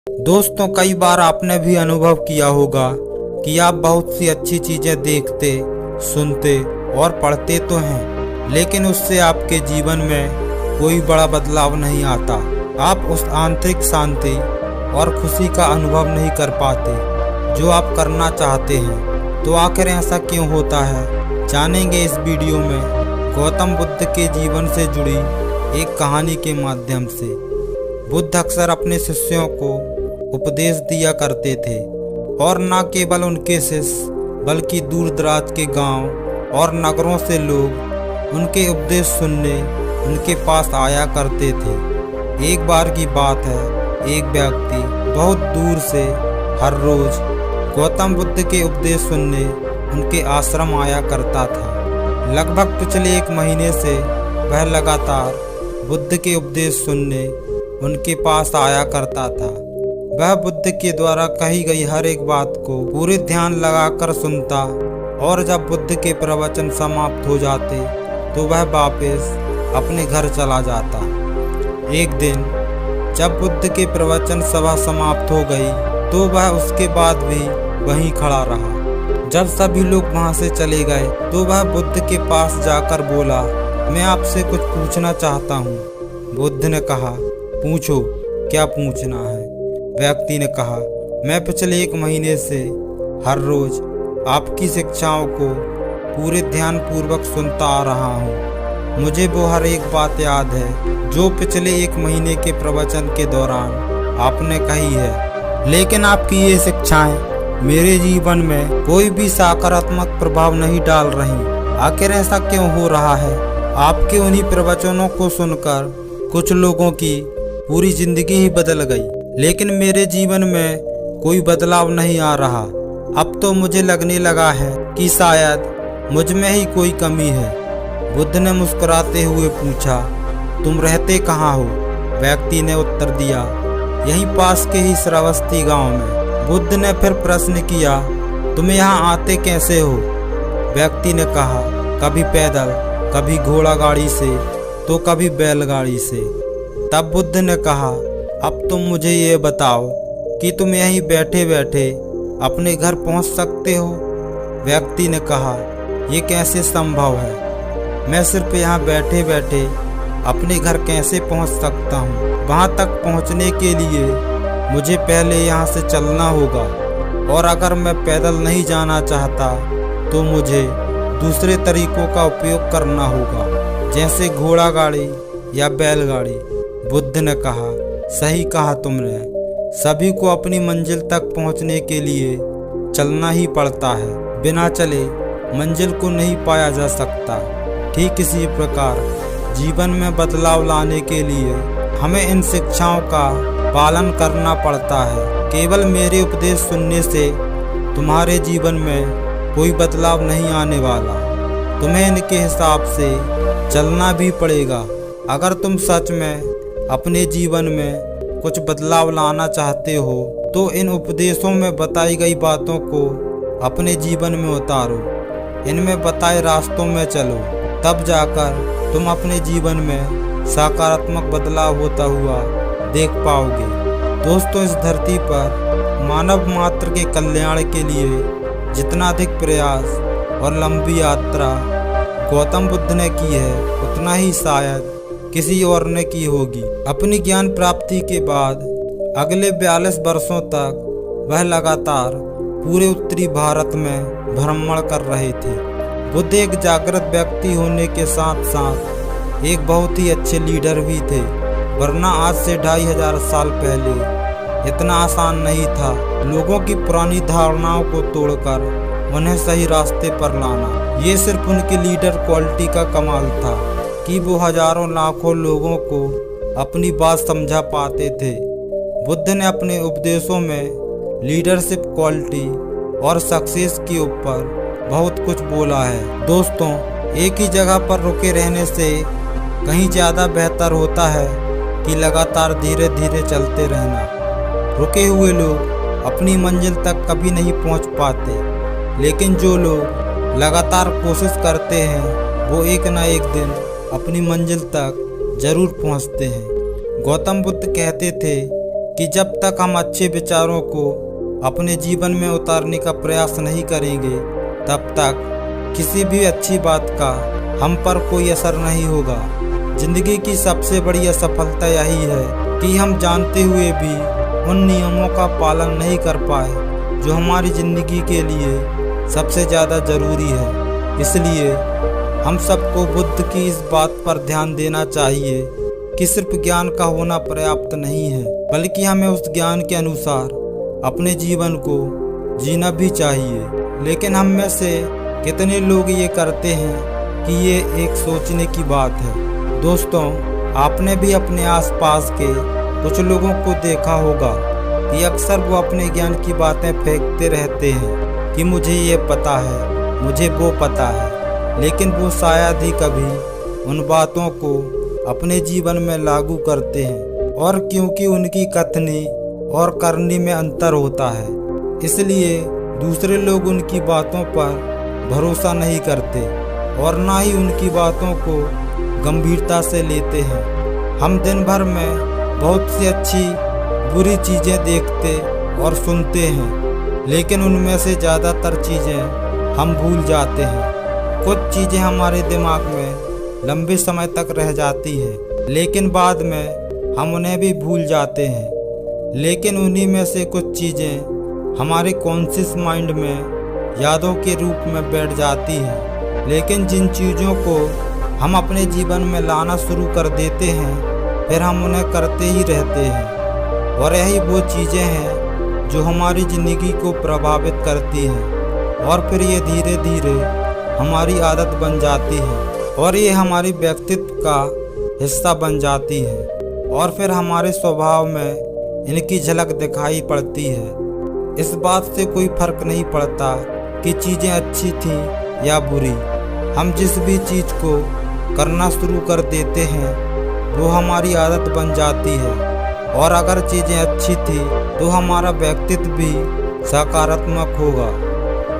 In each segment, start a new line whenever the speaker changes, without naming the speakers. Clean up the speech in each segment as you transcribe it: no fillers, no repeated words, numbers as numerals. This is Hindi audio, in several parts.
दोस्तों, कई बार आपने भी अनुभव किया होगा कि आप बहुत सी अच्छी चीजें देखते, सुनते और पढ़ते तो हैं, लेकिन उससे आपके जीवन में कोई बड़ा बदलाव नहीं आता। आप उस आंतरिक शांति और खुशी का अनुभव नहीं कर पाते जो आप करना चाहते हैं। तो आखिर ऐसा क्यों होता है, जानेंगे इस वीडियो में गौतम बुद्ध के जीवन से जुड़ी एक कहानी के माध्यम से। बुद्ध अक्सर अपने शिष्यों को उपदेश दिया करते थे, और न केवल उनके शिष्य बल्कि दूर दराज के गांव और नगरों से लोग उनके उपदेश सुनने उनके पास आया करते थे। एक बार की बात है, एक व्यक्ति बहुत दूर से हर रोज गौतम बुद्ध के उपदेश सुनने उनके आश्रम आया करता था। लगभग पिछले 1 महीने से वह लगातार बुद्ध के उपदेश सुनने उनके पास आया करता था। वह बुद्ध के द्वारा कही गई हर एक बात को पूरे ध्यान लगाकर सुनता, और जब बुद्ध के प्रवचन समाप्त हो जाते तो वह वापस अपने घर चला जाता। एक दिन जब बुद्ध के प्रवचन सभा समाप्त हो गई तो वह उसके बाद भी वहीं खड़ा रहा। जब सभी लोग वहां से चले गए तो वह बुद्ध के पास जाकर बोला, मैं आपसे कुछ पूछना चाहता हूँ। बुद्ध ने कहा, पूछो, क्या पूछना है? व्यक्ति ने कहा, मैं पिछले 1 महीने से हर रोज आपकी शिक्षाओं को पूरे ध्यान पूर्वक सुनता आ रहा हूँ। मुझे वो हर एक बात याद है जो पिछले 1 महीने के प्रवचन के दौरान आपने कही है, लेकिन आपकी ये शिक्षाएं मेरे जीवन में कोई भी सकारात्मक प्रभाव नहीं डाल रही। आखिर ऐसा क्यों हो रहा है? आपके उन्हीं प्रवचनों को सुनकर कुछ लोगों की पूरी जिंदगी ही बदल गई, लेकिन मेरे जीवन में कोई बदलाव नहीं आ रहा। अब तो मुझे लगने लगा है कि शायद मुझ में ही कोई कमी है। बुद्ध ने मुस्कुराते हुए पूछा, तुम रहते कहाँ हो? व्यक्ति ने उत्तर दिया, यहीं पास के ही श्रावस्ती गांव में। बुद्ध ने फिर प्रश्न किया, तुम यहाँ आते कैसे हो? व्यक्ति ने कहा, कभी पैदल, कभी घोड़ा गाड़ी से, तो कभी बैलगाड़ी से। तब बुद्ध ने कहा, अब तुम मुझे ये बताओ कि तुम यहीं बैठे बैठे अपने घर पहुंच सकते हो? व्यक्ति ने कहा, ये कैसे संभव है? मैं सिर्फ यहाँ बैठे बैठे अपने घर कैसे पहुंच सकता हूँ? वहाँ तक पहुँचने के लिए मुझे पहले यहाँ से चलना होगा, और अगर मैं पैदल नहीं जाना चाहता तो मुझे दूसरे तरीकों का उपयोग करना होगा, जैसे घोड़ा गाड़ी या बैलगाड़ी। बुद्ध ने कहा, सही कहा तुमने। सभी को अपनी मंजिल तक पहुंचने के लिए चलना ही पड़ता है। बिना चले मंजिल को नहीं पाया जा सकता। ठीक इसी प्रकार जीवन में बदलाव लाने के लिए हमें इन शिक्षाओं का पालन करना पड़ता है। केवल मेरे उपदेश सुनने से तुम्हारे जीवन में कोई बदलाव नहीं आने वाला। तुम्हें इनके हिसाब से चलना भी पड़ेगा। अगर तुम सच में अपने जीवन में कुछ बदलाव लाना चाहते हो तो इन उपदेशों में बताई गई बातों को अपने जीवन में उतारो। इनमें बताए रास्तों में चलो, तब जाकर तुम अपने जीवन में सकारात्मक बदलाव होता हुआ देख पाओगे। दोस्तों, इस धरती पर मानव मात्र के कल्याण के लिए जितना अधिक प्रयास और लंबी यात्रा गौतम बुद्ध ने की है, उतना ही शायद किसी और ने की होगी। अपनी ज्ञान प्राप्ति के बाद अगले 42 वर्षों तक वह लगातार पूरे उत्तरी भारत में भ्रमण कर रहे थे। बुद्ध एक जागृत व्यक्ति होने के साथ साथ एक बहुत ही अच्छे लीडर भी थे, वरना आज से 2500 साल पहले इतना आसान नहीं था लोगों की पुरानी धारणाओं को तोड़कर उन्हें सही रास्ते पर लाना। ये सिर्फ उनकी लीडर क्वालिटी का कमाल था कि वो हजारों लाखों लोगों को अपनी बात समझा पाते थे। बुद्ध ने अपने उपदेशों में लीडरशिप क्वालिटी और सक्सेस के ऊपर बहुत कुछ बोला है। दोस्तों, एक ही जगह पर रुके रहने से कहीं ज़्यादा बेहतर होता है कि लगातार धीरे धीरे चलते रहना। रुके हुए लोग अपनी मंजिल तक कभी नहीं पहुंच पाते, लेकिन जो लोग लगातार कोशिश करते हैं वो एक ना एक दिन अपनी मंजिल तक जरूर पहुंचते हैं। गौतम बुद्ध कहते थे कि जब तक हम अच्छे विचारों को अपने जीवन में उतारने का प्रयास नहीं करेंगे तब तक किसी भी अच्छी बात का हम पर कोई असर नहीं होगा। जिंदगी की सबसे बड़ी असफलता यही है कि हम जानते हुए भी उन नियमों का पालन नहीं कर पाए जो हमारी ज़िंदगी के लिए सबसे ज़्यादा ज़रूरी है। इसलिए हम सबको बुद्ध की इस बात पर ध्यान देना चाहिए कि सिर्फ ज्ञान का होना पर्याप्त नहीं है, बल्कि हमें उस ज्ञान के अनुसार अपने जीवन को जीना भी चाहिए। लेकिन हम में से कितने लोग ये करते हैं कि ये एक सोचने की बात है। दोस्तों, आपने भी अपने आसपास के कुछ लोगों को देखा होगा कि अक्सर वो अपने ज्ञान की बातें फेंकते रहते हैं कि मुझे ये पता है, मुझे वो पता है, लेकिन वो शायद ही कभी उन बातों को अपने जीवन में लागू करते हैं। और क्योंकि उनकी कथनी और करनी में अंतर होता है, इसलिए दूसरे लोग उनकी बातों पर भरोसा नहीं करते और ना ही उनकी बातों को गंभीरता से लेते हैं। हम दिन भर में बहुत सी अच्छी बुरी चीज़ें देखते और सुनते हैं, लेकिन उनमें से ज़्यादातर चीज़ें हम भूल जाते हैं। कुछ चीज़ें हमारे दिमाग में लंबे समय तक रह जाती है, लेकिन बाद में हम उन्हें भी भूल जाते हैं। लेकिन उन्हीं में से कुछ चीज़ें हमारे कॉन्शियस माइंड में यादों के रूप में बैठ जाती हैं। लेकिन जिन चीज़ों को हम अपने जीवन में लाना शुरू कर देते हैं, फिर हम उन्हें करते ही रहते हैं। और यही वो चीज़ें हैं जो हमारी ज़िंदगी को प्रभावित करती हैं और फिर ये धीरे धीरे हमारी आदत बन जाती है और ये हमारी व्यक्तित्व का हिस्सा बन जाती है और फिर हमारे स्वभाव में इनकी झलक दिखाई पड़ती है। इस बात से कोई फर्क नहीं पड़ता कि चीज़ें अच्छी थी या बुरी, हम जिस भी चीज़ को करना शुरू कर देते हैं वो हमारी आदत बन जाती है। और अगर चीज़ें अच्छी थी तो हमारा व्यक्तित्व भी सकारात्मक होगा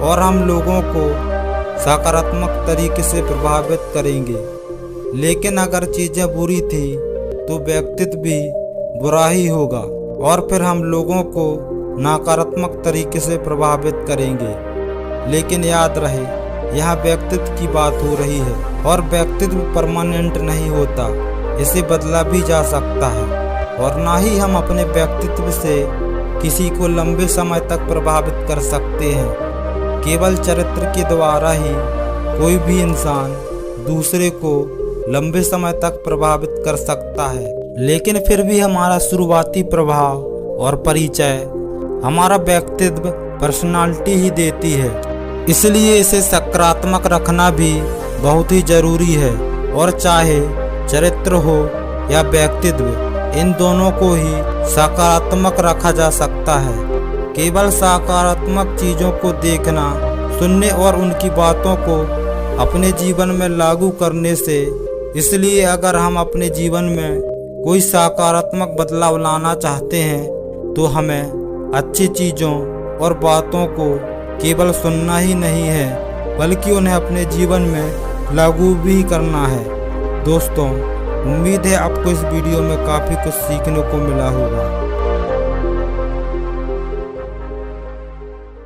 और हम लोगों को सकारात्मक तरीके से प्रभावित करेंगे। लेकिन अगर चीज़ें बुरी थी तो व्यक्तित्व भी बुरा ही होगा और फिर हम लोगों को नकारात्मक तरीके से प्रभावित करेंगे। लेकिन याद रहे, यहाँ व्यक्तित्व की बात हो रही है और व्यक्तित्व परमानेंट नहीं होता, इसे बदला भी जा सकता है। और ना ही हम अपने व्यक्तित्व से किसी को लंबे समय तक प्रभावित कर सकते हैं। केवल चरित्र के द्वारा ही कोई भी इंसान दूसरे को लंबे समय तक प्रभावित कर सकता है। लेकिन फिर भी हमारा शुरुआती प्रभाव और परिचय हमारा व्यक्तित्व पर्सनालिटी ही देती है। इसलिए इसे सकारात्मक रखना भी बहुत ही जरूरी है। और चाहे चरित्र हो या व्यक्तित्व, इन दोनों को ही सकारात्मक रखा जा सकता है। केवल सकारात्मक चीज़ों को देखना, सुनने और उनकी बातों को अपने जीवन में लागू करने से, इसलिए अगर हम अपने जीवन में कोई सकारात्मक बदलाव लाना चाहते हैं तो हमें अच्छी चीज़ों और बातों को केवल सुनना ही नहीं है, बल्कि उन्हें अपने जीवन में लागू भी करना है। दोस्तों, उम्मीद है आपको इस वीडियो में काफ़ी कुछ सीखने को मिला होगा।